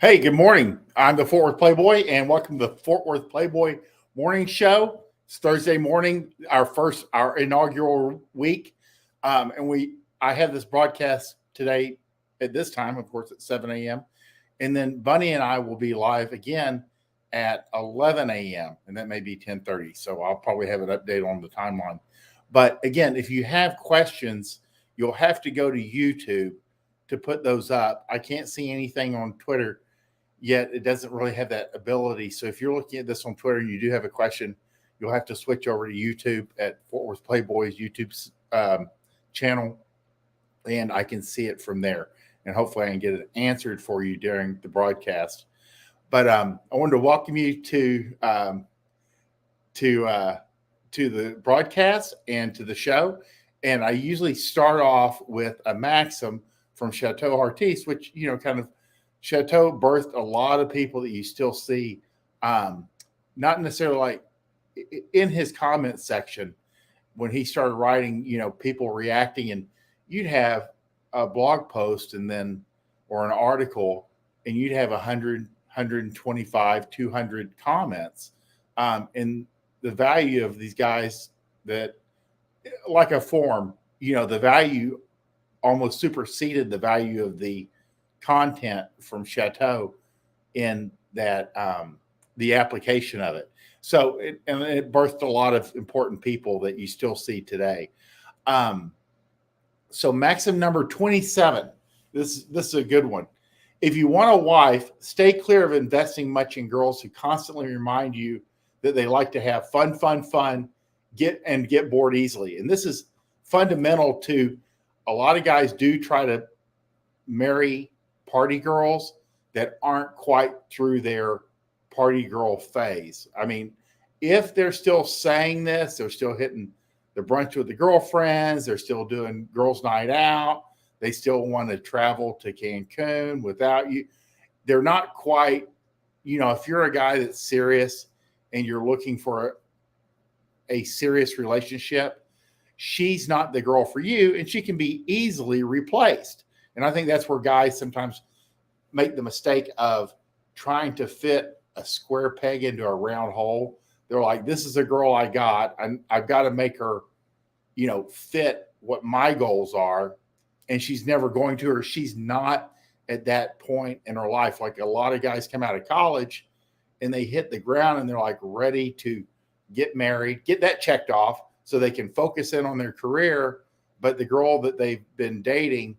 Hey, good morning. I'm the Fort Worth Playboy, and welcome to the Fort Worth Playboy Morning Show. It's Thursday morning, our inaugural week, I have this broadcast today at this time, of course, at 7 a.m. And then Bunny and I will be live again at 11 a.m. and that may be 10:30. So I'll probably have an update on the timeline. But again, if you have questions, you'll have to go to YouTube to put those up. I can't see anything on Twitter yet. It doesn't really have that ability. So if you're looking at this on Twitter and you do have a question, you'll have to switch over to YouTube at Fort Worth Playboy's YouTube channel, and I can see it from there. And hopefully I can get it answered for you during the broadcast. But I wanted to welcome you to the broadcast and to the show. And I usually start off with a maxim from Chateau Artiste, which, kind of Chateau birthed a lot of people that you still see, not necessarily like in his comment section when he started writing, people reacting, and you'd have a blog post or an article, and you'd have 100, 125, 200 comments. And the value of these guys that, like a forum, the value almost superseded the value of the content from Chateau in that the application of it. So it birthed a lot of important people that you still see today. So maxim number 27. This is a good one. If you want a wife, stay clear of investing much in girls who constantly remind you that they like to have fun, get bored easily. And this is fundamental to a lot of guys do try to marry party girls that aren't quite through their party girl phase. I mean, if they're still saying this, they're still hitting the brunch with the girlfriends, they're still doing girls' night out, they still want to travel to Cancun without you. They're not quite, if you're a guy that's serious and you're looking for a serious relationship, she's not the girl for you, and she can be easily replaced. And I think that's where guys sometimes make the mistake of trying to fit a square peg into a round hole. They're like, this is a girl I got. I've got to make her, fit what my goals are. And she's never going to, or she's not at that point in her life. Like a lot of guys come out of college and they hit the ground and they're like ready to get married, get that checked off so they can focus in on their career. But the girl that they've been dating,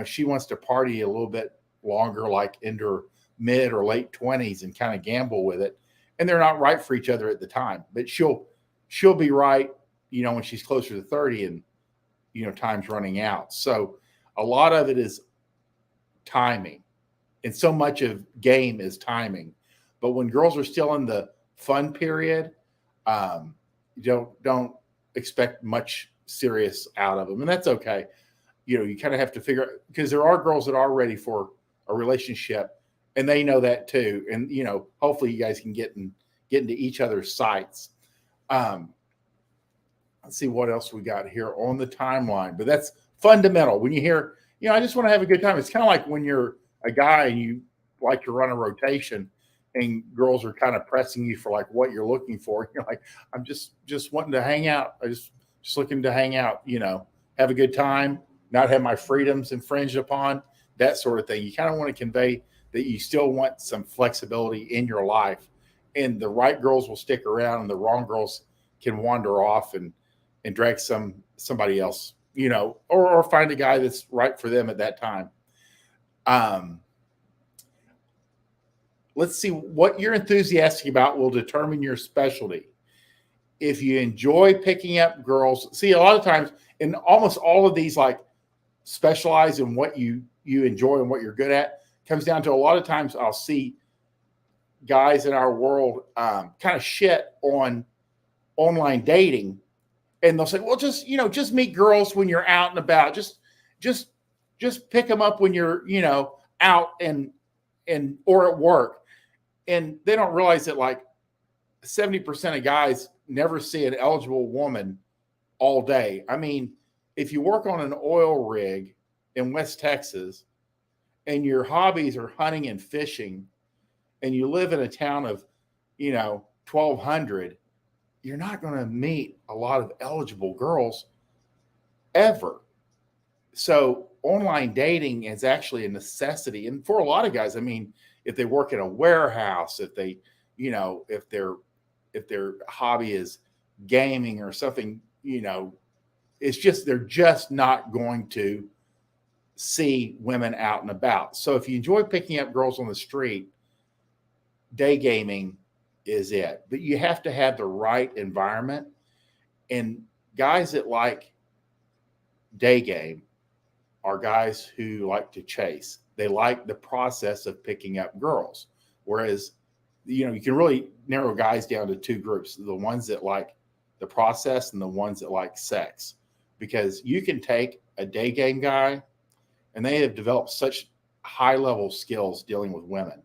she wants to party a little bit longer, like into her mid or late 20s, and kind of gamble with it. And they're not right for each other at the time, but she'll be right, when she's closer to 30 and, time's running out. So a lot of it is timing, and so much of game is timing. But when girls are still in the fun period, don't expect much serious out of them. And that's okay. You kind of have to figure out, because there are girls that are ready for a relationship, and they know that too. And, hopefully you guys can get into each other's sights. Let's see what else we got here on the timeline, but that's fundamental. When you hear, I just want to have a good time. It's kind of like when you're a guy and you like to run a rotation and girls are kind of pressing you for like what you're looking for. You're like, I'm just wanting to hang out. I just looking to hang out, have a good time, not have my freedoms infringed upon, that sort of thing. You kind of want to convey that you still want some flexibility in your life, and the right girls will stick around and the wrong girls can wander off and drag somebody else, or find a guy that's right for them at that time. Let's see, what you're enthusiastic about will determine your specialty. If you enjoy picking up girls, see, a lot of times, in almost all of these, like, specialize in what you enjoy and what you're good at, comes down to a lot of times I'll see guys in our world kind of shit on online dating, and they'll say, well, just meet girls when you're out and about. Just pick them up when you're, out and or at work. And they don't realize that like 70% of guys never see an eligible woman all day. I mean, if you work on an oil rig in West Texas and your hobbies are hunting and fishing, and you live in a town of, 1,200, you're not going to meet a lot of eligible girls ever. So online dating is actually a necessity. And for a lot of guys, I mean, if they work in a warehouse, if they, if their hobby is gaming or something, it's just, they're just not going to see women out and about. So if you enjoy picking up girls on the street, day gaming is it. But you have to have the right environment. And guys that like day game are guys who like to chase. They like the process of picking up girls. Whereas, you can really narrow guys down to two groups: the ones that like the process and the ones that like sex. Because you can take a day game guy and they have developed such high level skills dealing with women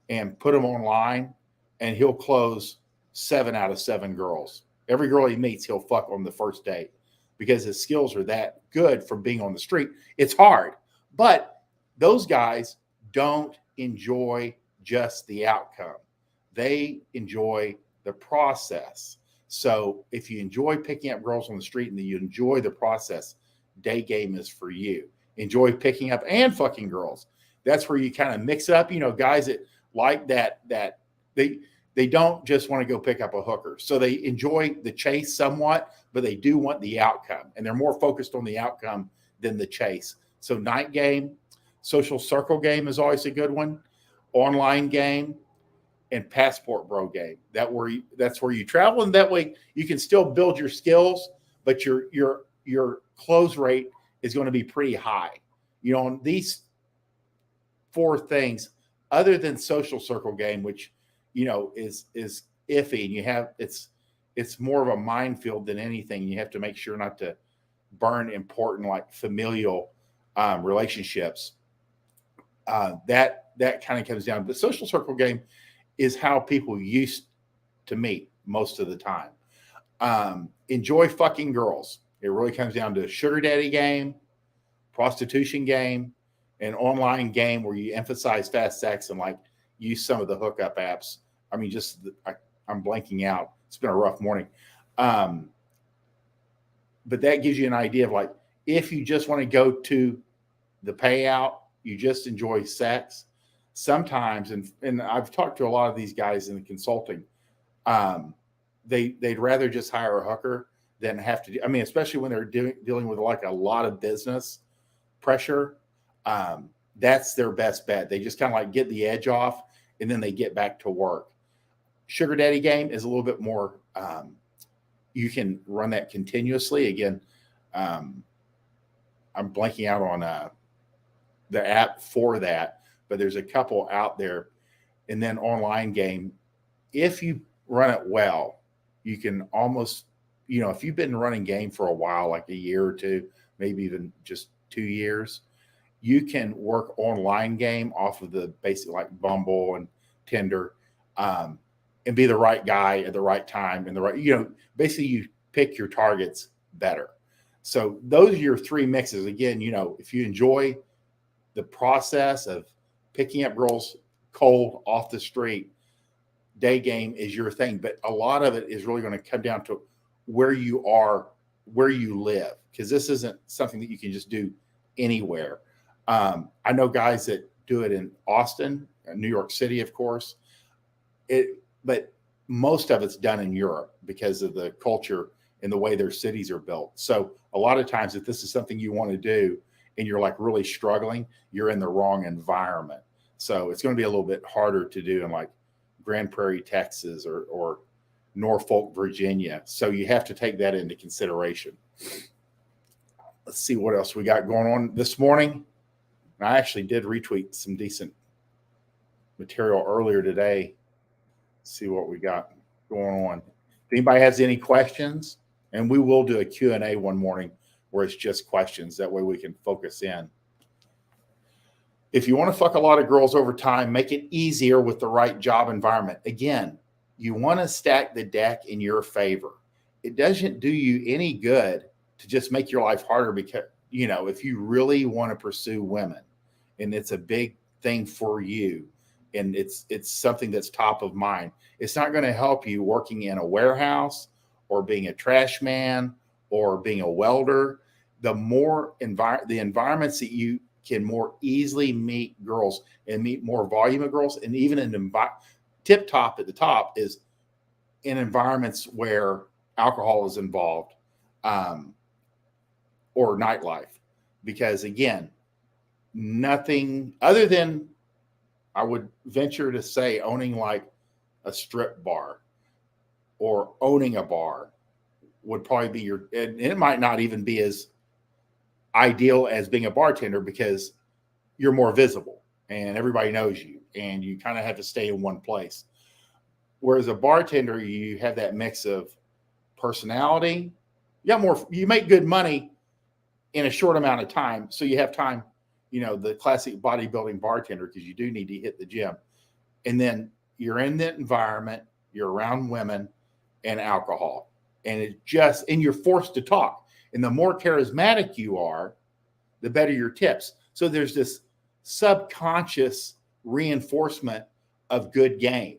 and put him online, and he'll close 7 out of 7 girls. Every girl he meets, he'll fuck on the first date because his skills are that good from being on the street. It's hard, but those guys don't enjoy just the outcome. They enjoy the process. So if you enjoy picking up girls on the street and you enjoy the process, day game is for you. Enjoy picking up and fucking girls. That's where you kind of mix it up. Guys that like that they don't just want to go pick up a hooker. So they enjoy the chase somewhat, but they do want the outcome. And they're more focused on the outcome than the chase. So night game, social circle game is always a good one. Online game, and passport bro game. That's where you travel. And that way you can still build your skills, but your close rate is going to be pretty high. These 4 things, other than social circle game, which is iffy, and it's more of a minefield than anything. You have to make sure not to burn important, like familial relationships. That kind of comes down. But social circle game is how people used to meet most of the time. Enjoy fucking girls. It really comes down to a sugar daddy game, prostitution game, an online game where you emphasize fast sex and like use some of the hookup apps. I mean, I'm blanking out. It's been a rough morning. But that gives you an idea of like, if you just want to go to the payout, you just enjoy sex. Sometimes, and I've talked to a lot of these guys in the consulting, they'd rather just hire a hooker than have to. I mean, especially when they're dealing with like a lot of business pressure. That's their best bet. They just kind of like get the edge off, and then they get back to work. Sugar daddy game is a little bit more. You can run that continuously. Again, I'm blanking out on the app for that, but there's a couple out there. And then online game, if you run it well, you can almost, if you've been running game for a while, like a year or two, maybe even just 2 years, you can work online game off of the basic like Bumble and Tinder, and be the right guy at the right time and the right, basically you pick your targets better. So those are your 3 mixes. Again, if you enjoy the process of picking up girls cold off the street, day game is your thing. But a lot of it is really going to come down to where you are, where you live, because this isn't something that you can just do anywhere. I know guys that do it in Austin, New York City, of course. But most of it's done in Europe because of the culture and the way their cities are built. So a lot of times, if this is something you want to do and you're like really struggling, you're in the wrong environment. So it's going to be a little bit harder to do in like Grand Prairie, Texas, or Norfolk, Virginia. So you have to take that into consideration. Let's see what else we got going on this morning. I actually did retweet some decent material earlier today. Let's see what we got going on. If anybody has any questions, and we will do a Q&A one morning where it's just questions. That way we can focus in. If you want to fuck a lot of girls over time, make it easier with the right job environment. Again, you want to stack the deck in your favor. It doesn't do you any good to just make your life harder because, if you really want to pursue women, and it's a big thing for you, and it's something that's top of mind. It's not going to help you working in a warehouse or being a trash man or being a welder. The more the environments that you can more easily meet girls and meet more volume of girls, and even an tip top at the top is in environments where alcohol is involved, or nightlife, because again, nothing other than, I would venture to say, owning like a strip bar or owning a bar would probably be your, and it might not even be as ideal as being a bartender because you're more visible and everybody knows you and you kind of have to stay in one place. Whereas a bartender, you have that mix of personality. You make good money in a short amount of time. So you have time, the classic bodybuilding bartender, because you do need to hit the gym. And then you're in that environment, you're around women and alcohol. And and you're forced to talk. And the more charismatic you are, the better your tips. So there's this subconscious reinforcement of good game.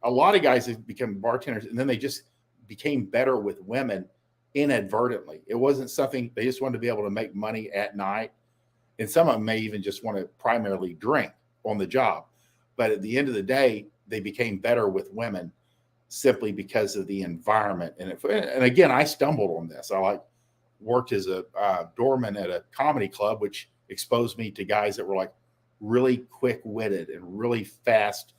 A lot of guys have become bartenders and then they just became better with women inadvertently. It wasn't something, they just wanted to be able to make money at night. And some of them may even just want to primarily drink on the job. But at the end of the day, they became better with women simply because of the environment. And again, I stumbled on this. I worked as a doorman at a comedy club, which exposed me to guys that were like really quick-witted and really fast-minded,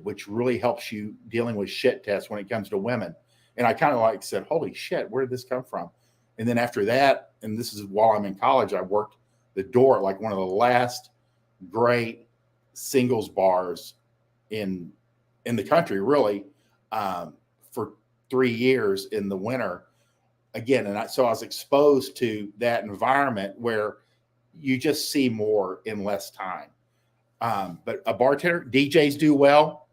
which really helps you dealing with shit tests when it comes to women. And I kind of said, holy shit, where did this come from? And then after that, and this is while I'm in college, I worked the door at one of the last great singles bars in the country, really, for 3 years in the winter. Again, so I was exposed to that environment where you just see more in less time. But a bartender, DJs do well.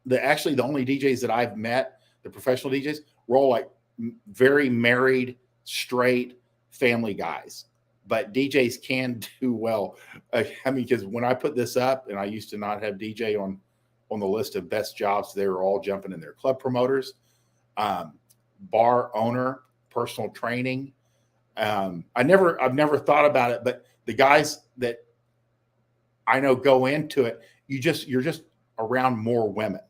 The only DJs that I've met, the professional DJs, were all very married, straight family guys. But DJs can do well. Because when I put this up, and I used to not have DJ on the list of best jobs, they were all jumping in there. Club promoters, bar owner, personal training. I've never thought about it, but the guys that I know go into it, you're just around more women.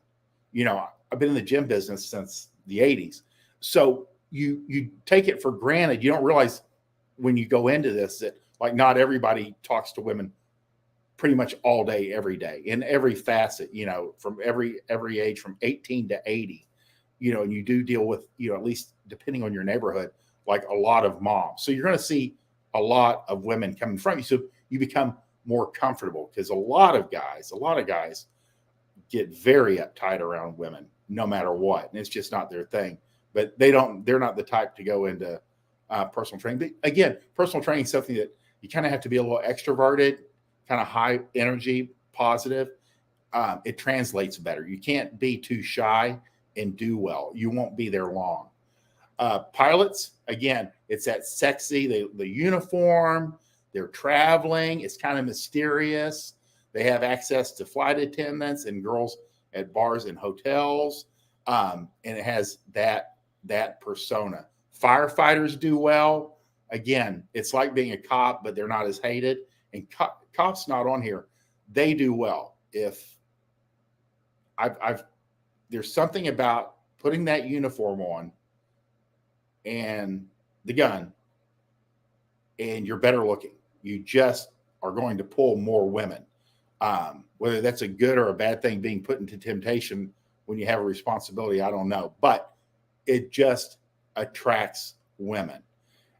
I've been in the gym business since the 80s. So you take it for granted. You don't realize when you go into this that not everybody talks to women pretty much all day, every day, in every facet, from every age, from 18 to 80, and you do deal with, at least depending on your neighborhood, a lot of moms. So you're going to see a lot of women coming from you. So you become more comfortable, because a lot of guys get very uptight around women no matter what. And it's just not their thing, but they're not the type to go into personal training. But again, personal training is something that you kind of have to be a little extroverted, kind of high energy, positive. It translates better. You can't be too shy and do well. You won't be there long. Pilots, again, it's that sexy, the uniform, they're traveling. It's kind of mysterious. They have access to flight attendants and girls at bars and hotels. And it has that persona. Firefighters do well. Again, it's like being a cop, but they're not as hated. And cops not on here. They do well. If there's something about putting that uniform on and the gun, and you're better looking. You just are going to pull more women. Whether that's a good or a bad thing, being put into temptation when you have a responsibility, I don't know. But it just attracts women.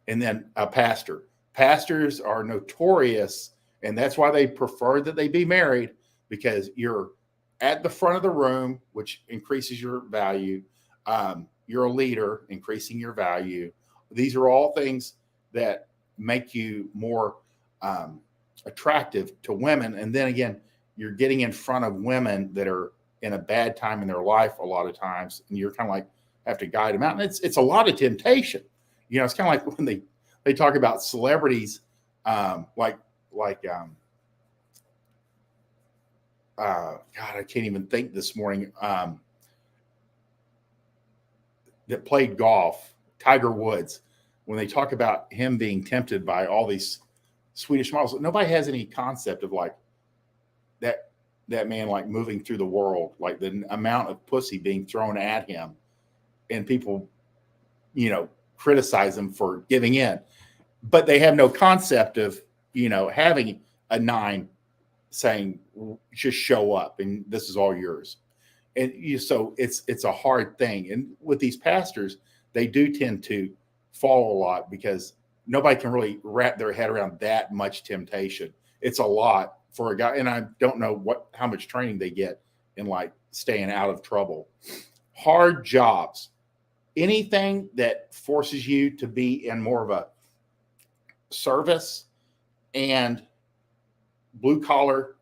And then a pastor. Pastors are notorious, and that's why they prefer that they be married, because you're at the front of the room, which increases your value. You're a leader, increasing your value. These are all things that make you more attractive to women. And then again, you're getting in front of women that are in a bad time in their life a lot of times, and you're kind of have to guide them out. And it's a lot of temptation. It's kind of like when they talk about celebrities, like God, I can't even think this morning. That played golf, Tiger Woods, when they talk about him being tempted by all these Swedish models, nobody has any concept of like that man like moving through the world, like the amount of pussy being thrown at him, and people, criticize him for giving in, but they have no concept of having a 9 saying just show up and this is all yours. And so it's a hard thing. And with these pastors, they do tend to fall a lot because nobody can really wrap their head around that much temptation. It's a lot for a guy, and I don't know how much training they get in like staying out of trouble. Hard jobs, anything that forces you to be in more of a service and blue collar,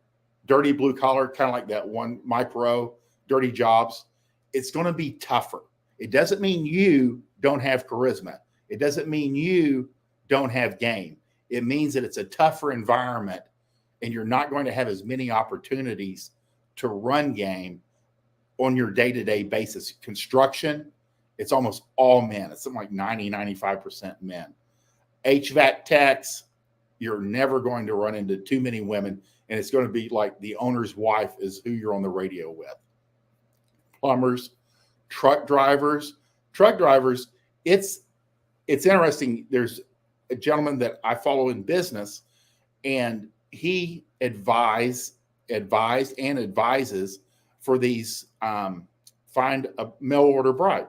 dirty blue collar, kind of like that one micro dirty jobs, it's going to be tougher. It doesn't mean you don't have charisma. It doesn't mean you don't have game. It means that it's a tougher environment and you're not going to have as many opportunities to run game on your day-to-day basis. Construction, it's almost all men. It's something like 95% men. HVAC techs, you're never going to run into too many women, and it's going to be like the owner's wife is who you're on the radio with. Plumbers, truck drivers, it's interesting. There's a gentleman that I follow in business, and he advised and advises for these find a mail order bride.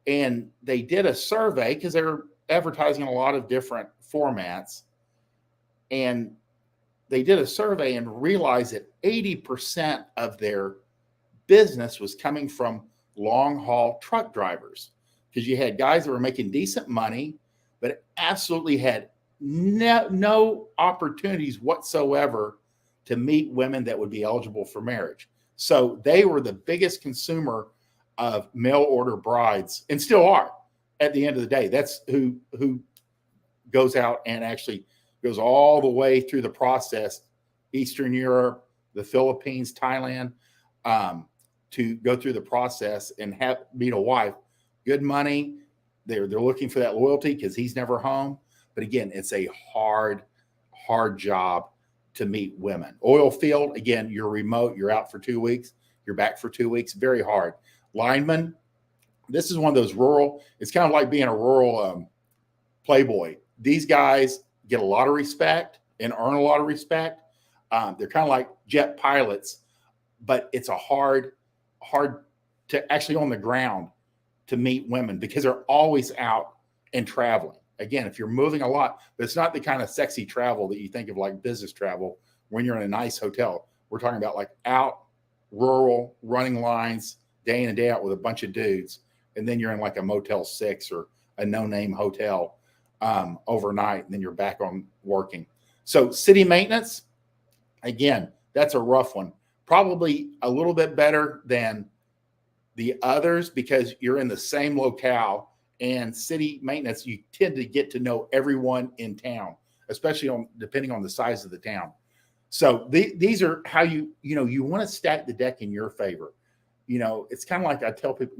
And they did a survey because they're advertising a lot of different formats. And they did a survey and realized that 80% of their business was coming from long haul truck drivers, because you had guys that were making decent money, but absolutely had no opportunities whatsoever to meet women that would be eligible for marriage. So they were the biggest consumer of mail order brides, and still are at the end of the day. That's who goes out and actually goes all the way through the process, Eastern Europe, the Philippines, Thailand, to go through the process and meet a wife. Good money. They're looking for that loyalty because he's never home. But again, it's a hard job to meet women. Oil field, again, you're remote. You're out for 2 weeks. You're back for 2 weeks. Very hard. Lineman, this is one of those rural. It's kind of like being a rural Playboy. These guys get a lot of respect and earn a lot of respect. They're kind of like jet pilots, but it's a hard to actually on the ground to meet women because they're always out and traveling. Again, if you're moving a lot, but it's not the kind of sexy travel that you think of like business travel when you're in a nice hotel. We're talking about like out, rural, running lines, day in and day out with a bunch of dudes. And then you're in like a Motel 6 or a no-name hotel overnight, and then you're back on working. So city maintenance, again, that's a rough one. Probably a little bit better than the others because you're in the same locale. And city maintenance, you tend to get to know everyone in town, especially depending on the size of the town. So these are how you want to stack the deck in your favor. It's kind of like I tell people,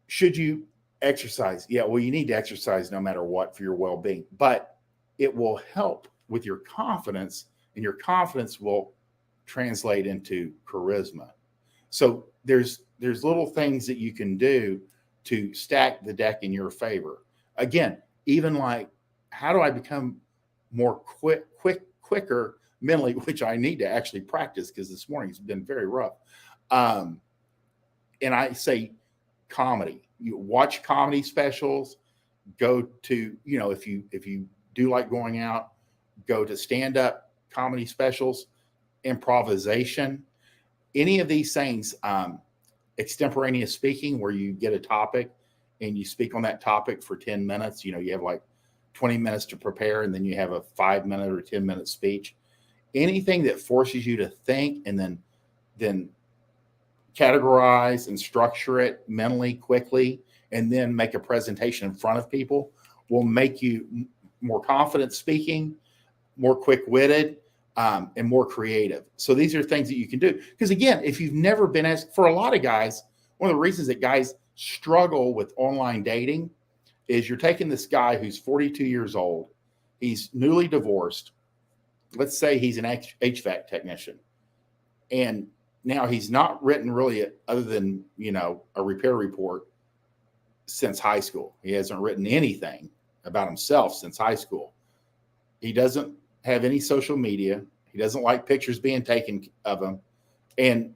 should you exercise? Yeah, well, you need to exercise no matter what for your well-being, but it will help with your confidence, and your confidence will translate into charisma. So there's little things that you can do to stack the deck in your favor. Again, even like, how do I become more quicker mentally, which I need to actually practice because this morning's been very rough. And I say comedy. You watch comedy specials, go to, if you do like going out, go to stand-up comedy specials, improvisation, any of these things, extemporaneous speaking, where you get a topic and you speak on that topic for 10 minutes. You have like 20 minutes to prepare, and then you have a 5-minute or 10-minute speech. Anything that forces you to think and then categorize and structure it mentally quickly, and then make a presentation in front of people will make you more confident speaking, more quick-witted, and more creative. So these are things that you can do. Because again, if you've never been asked, for a lot of guys, one of the reasons that guys struggle with online dating is you're taking this guy who's 42 years old, he's newly divorced. Let's say he's an HVAC technician, and now he's not written really other than, a repair report since high school. He hasn't written anything about himself since high school. He doesn't have any social media. He doesn't like pictures being taken of him, and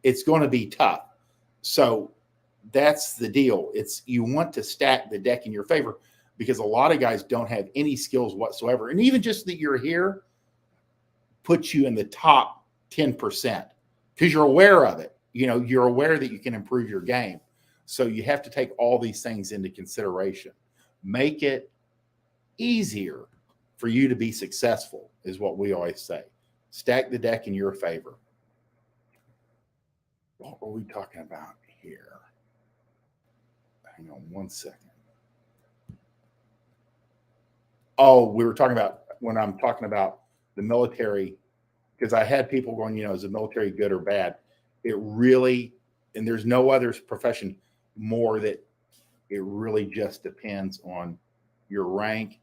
it's going to be tough. So that's the deal. You want to stack the deck in your favor, because a lot of guys don't have any skills whatsoever. And even just that you're here puts you in the top 10% because you're aware of it. You're aware that you can improve your game. So you have to take all these things into consideration. Make it easier for you to be successful is what we always say. Stack the deck in your favor. What were we talking about here? Hang on one second. Oh, we were talking about, when I'm talking about the military, because I had people going, is the military good or bad? It really, and there's no other profession more that it really just depends on your rank,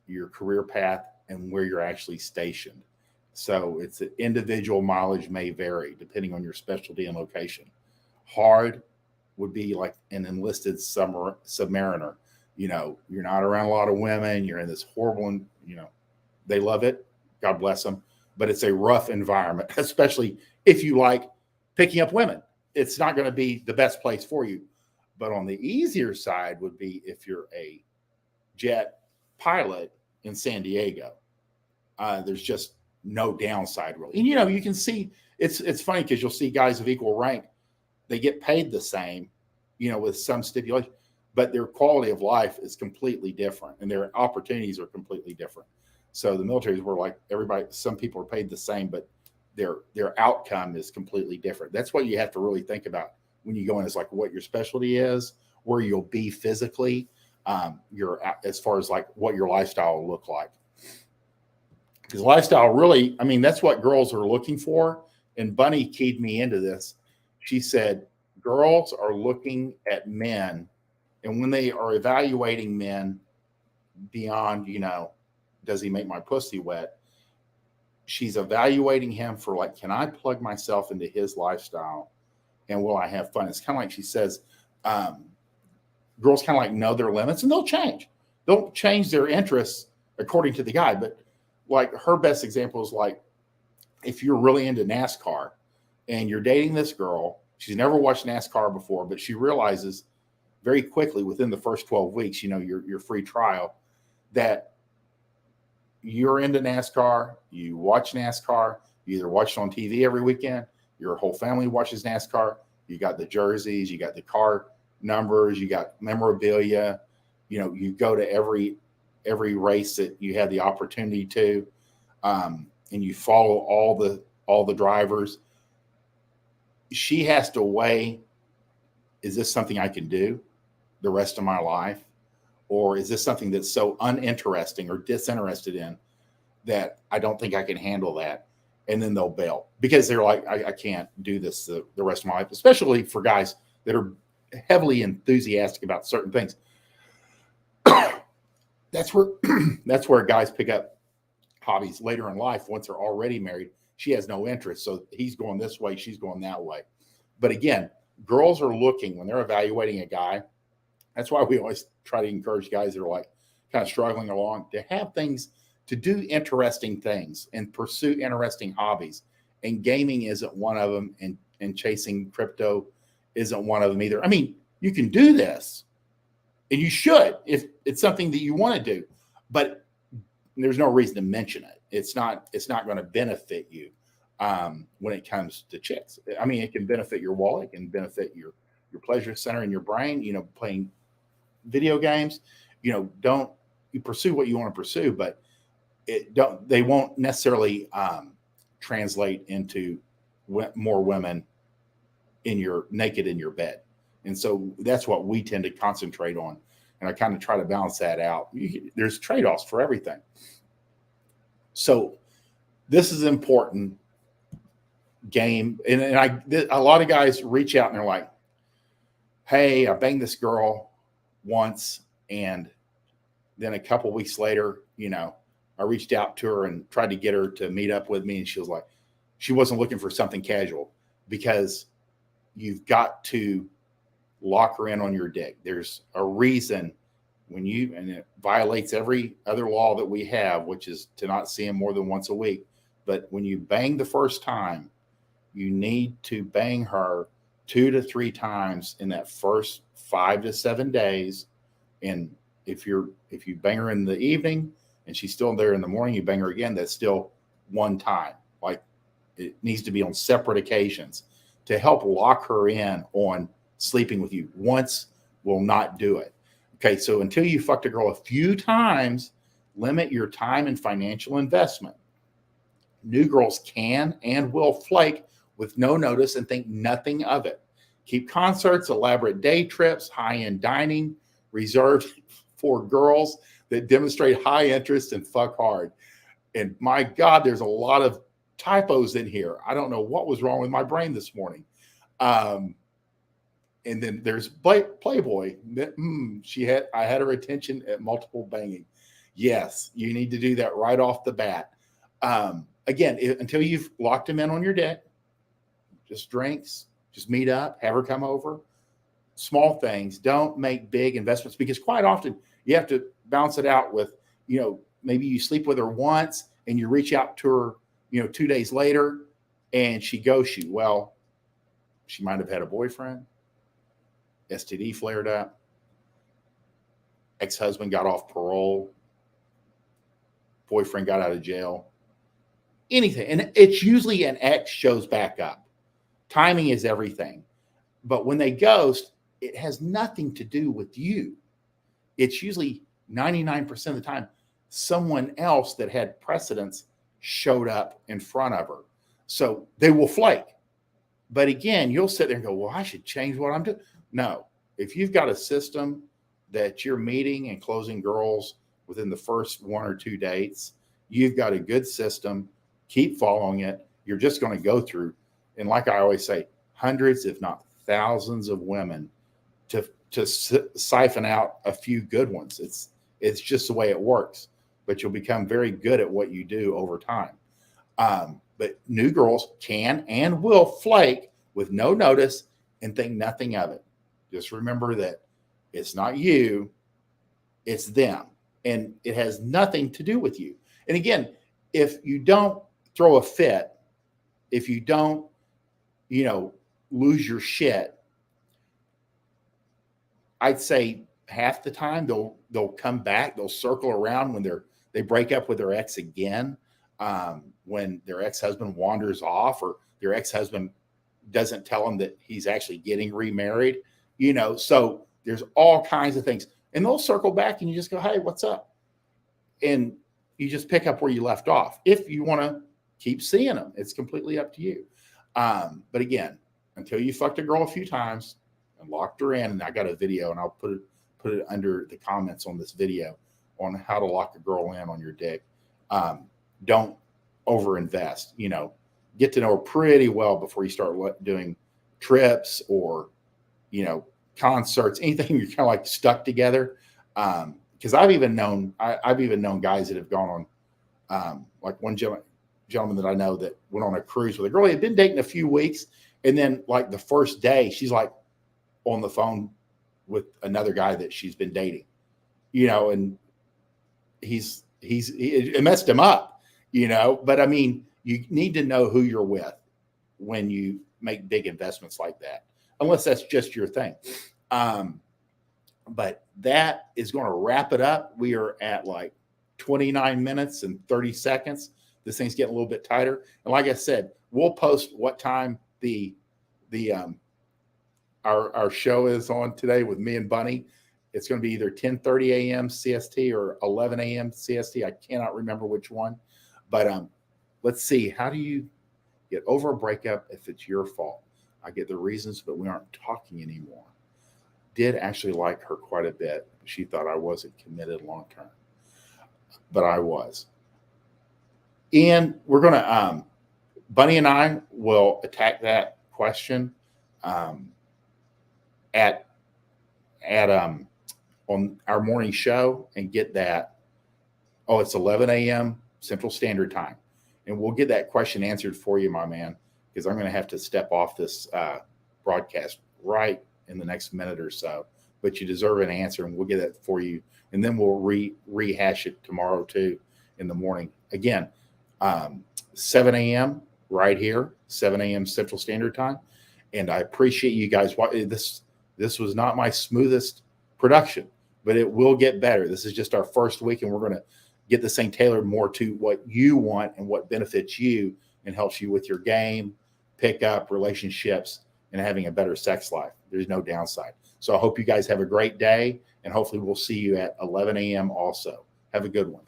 your career path, and where you're actually stationed. So it's an individual mileage may vary depending on your specialty and location. Hard would be like an enlisted submariner. You're not around a lot of women. You're in this horrible, they love it. God bless them. But it's a rough environment, especially if you like picking up women. It's not going to be the best place for you. But on the easier side would be if you're a jet pilot in San Diego. There's just no downside really. And you can see it's funny because you'll see guys of equal rank, they get paid the same, with some stipulation, but their quality of life is completely different and their opportunities are completely different. So the military is where like everybody, some people are paid the same, but their outcome is completely different. That's what you have to really think about when you go in, is like what your specialty is, where you'll be physically, as far as like what your lifestyle will look like. Because lifestyle really, that's what girls are looking for. And Bunny keyed me into this. She said, girls are looking at men, and when they are evaluating men beyond, does he make my pussy wet? She's evaluating him for like, can I plug myself into his lifestyle and will I have fun? It's kind of like she says, girls kind of like know their limits and they'll change. They'll change their interests according to the guy. But like her best example is like, if you're really into NASCAR and you're dating this girl, she's never watched NASCAR before, but she realizes very quickly within the first 12 weeks, your free trial, that you're into NASCAR, you watch NASCAR, you either watch it on TV every weekend, your whole family watches NASCAR, you got the jerseys, you got the car numbers, you got memorabilia, you go to every race that you had the opportunity to, and you follow all the drivers. She has to weigh, is this something I can do the rest of my life? Or is this something that's so uninteresting or disinterested in that I don't think I can handle that? And then they'll bail because they're like, I can't do this the rest of my life, especially for guys that are heavily enthusiastic about certain things. That's where guys pick up hobbies later in life. Once they're already married, she has no interest. So he's going this way, she's going that way. But again, girls are looking when they're evaluating a guy. That's why we always try to encourage guys that are like kind of struggling along to have things, to do interesting things and pursue interesting hobbies. And gaming isn't one of them, and chasing crypto isn't one of them either. You can do this and you should if it's something that you want to do, but there's no reason to mention it. It's not going to benefit you when it comes to chicks. It can benefit your wallet, it can benefit your pleasure center in your brain, playing video games, you pursue what you want to pursue, but they won't necessarily translate into more women naked in your bed. And so that's what we tend to concentrate on. And I kind of try to balance that out. There's trade-offs for everything. So this is important game. And a lot of guys reach out and they're like, hey, I banged this girl once, and then a couple weeks later, I reached out to her and tried to get her to meet up with me, and she was like, she wasn't looking for something casual, because you've got to lock her in on your dick. There's a reason and it violates every other law that we have, which is to not see him more than once a week. But when you bang the first time, you need to bang her 2 to 3 times in that first 5 to 7 days. And if you bang her in the evening and she's still there in the morning, you bang her again, that's still one time. Like, it needs to be on separate occasions to help lock her in on sleeping with you. Once will not do it. Okay, so until you fucked a girl a few times, limit your time and financial investment. New girls can and will flake with no notice and think nothing of it. Keep concerts, elaborate day trips, high-end dining reserved for girls that demonstrate high interest and fuck hard. And my God, there's a lot of typos in here. I don't know what was wrong with my brain this morning. And then there's Playboy. I had her attention at multiple banging. Yes, you need to do that right off the bat. Again, until you've locked him in on your dick, just drinks, just meet up, have her come over. Small things. Don't make big investments, because quite often you have to balance it out with, maybe you sleep with her once and you reach out to her, 2 days later and she ghosts you. Well, she might have had a boyfriend, STD flared up, ex-husband got off parole, boyfriend got out of jail, anything. And it's usually an ex shows back up. Timing is everything. But when they ghost, it has nothing to do with you. It's usually 99% of the time someone else that had precedence showed up in front of her. So they will flake. But again, you'll sit there and go, well, I should change what I'm doing. No. If you've got a system that you're meeting and closing girls within the first 1 or 2 dates, you've got a good system. Keep following it. You're just going to go through, and like I always say, hundreds, if not thousands of women to siphon out a few good ones. It's just the way it works. But you'll become very good at what you do over time. But new girls can and will flake with no notice and think nothing of it. Just remember that it's not you, it's them. And it has nothing to do with you. And again, if you don't throw a fit, if you don't, lose your shit, I'd say half the time they'll come back, they'll circle around when they break up with their ex again, when their ex-husband wanders off, or their ex-husband doesn't tell them that he's actually getting remarried, so there's all kinds of things. And they'll circle back and you just go, hey, what's up? And you just pick up where you left off. If you want to keep seeing them, it's completely up to you. But again, until you fucked a girl a few times and locked her in, and I got a video and I'll put it under the comments on this video on how to lock a girl in on your dick. Don't overinvest, get to know her pretty well before you start doing trips or, concerts, anything you're kind of like stuck together. Because I've even known guys that have gone on, like one gentleman that I know that went on a cruise with a girl he had been dating a few weeks, and then like the first day she's like on the phone with another guy that she's been dating, and it messed him up, but I mean, you need to know who you're with when you make big investments like that, unless that's just your thing. But that is going to wrap it up. We are at like 29 minutes and 30 seconds. This thing's getting a little bit tighter. And like I said, we'll post what time our show is on today with me and Bunny. It's going to be either 10:30 a.m. CST or 11 a.m. CST. I cannot remember which one. But let's see. How do you get over a breakup if it's your fault? I get the reasons, but we aren't talking anymore. Did actually like her quite a bit. She thought I wasn't committed long term, but I was. And we're going to, Bunny and I will attack that question at on our morning show and get that. Oh, it's 11 a.m. Central Standard Time, and we'll get that question answered for you, my man, because I'm going to have to step off this broadcast right in the next minute or so. But you deserve an answer, and we'll get that for you, and then we'll rehash it tomorrow too in the morning. Again, 7 a.m. right here, 7 a.m. Central Standard Time. And I appreciate you guys. This was not my smoothest production, but it will get better. This is just our first week, and we're going to get this thing tailored more to what you want and what benefits you and helps you with your game, pickup, relationships, and having a better sex life. There's no downside. So I hope you guys have a great day, and hopefully we'll see you at 11 a.m. also. Have a good one.